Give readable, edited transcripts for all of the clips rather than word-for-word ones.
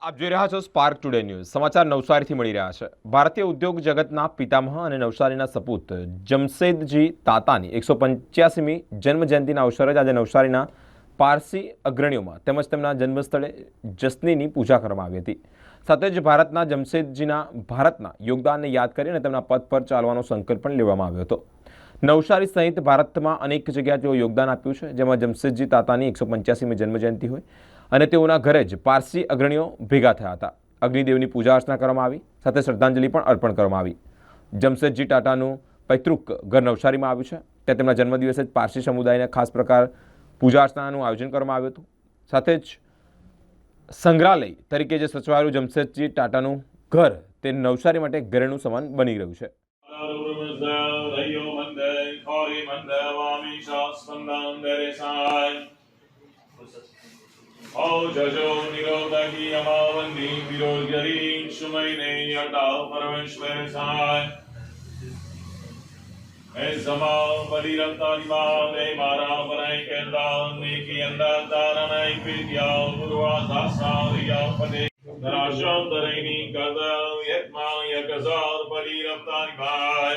આપ જોઈ રહ્યા છો સ્પાર્ક ટુડે ન્યૂઝ સમાચાર નવસારીથી મળી રહ્યા છે। ભારતીય ઉદ્યોગ જગતના પિતામહ અને નવસારીના સપૂત જમશેદજી તાતાની 185મી જન્મજયંતિના અવસરે આજે નવસારીના પારસી અગ્રણીઓમાં તેમજ તેમના જન્મસ્થળે જસનીની પૂજા કરવામાં આવી હતી। સાથે જ ભારતના જમશેદજીના ભારતના યોગદાનને યાદ કરી અને તેમના પદ પર ચાલવાનો સંકલ્પ પણ લેવામાં આવ્યો હતો। નવસારી સહિત ભારતમાં અનેક જગ્યાએ તેઓ યોગદાન આપ્યું છે, જેમાં જમશેદજી તાતાની 185મી જન્મજયંતિ હોય અને તેઓના ઘરે જ પારસી અગ્રણીઓ ભેગા થયા હતા। અગ્નિદેવની પૂજા અર્ચના કરવામાં આવી, સાથે શ્રદ્ધાંજલિ પણ અર્પણ કરવામાં આવી। જમશેદજી ટાટાનું પૈતૃક ઘર નવસારીમાં આવ્યું છે, ત્યાં તેમના જન્મદિવસે જ પારસી સમુદાયને ખાસ પ્રકાર પૂજા અર્ચનાનું આયોજન કરવામાં આવ્યું હતું। સાથે જ સંગ્રહાલય તરીકે જે સચવાયેલું જમશેદજી ટાટાનું ઘર તે નવસારી માટે ઘરેણું સમાન બની રહ્યું છે। जजो निरोधकी अमावंदी विरोधरी सुमैने यटा परमेश्वर साय मैं समा बलिरता निवाने मारा बनाई करदा नेकी अंदा तारनाई पित्या गुरुआ दासारिया पदे नराशांतरेनी कदा यत्मा यकजार बलिरता निवाय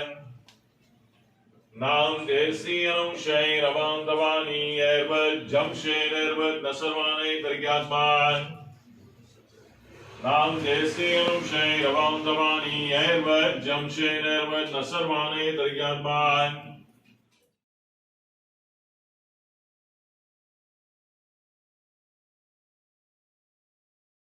नाम देसी अनुशय रवान दवानी एरवत जमशेद एरवत नसरवाने दरगाहमान नाम देसी अनुशय रवान दवानी एरवत जमशेद एरवत नसरवाने दरगाहमान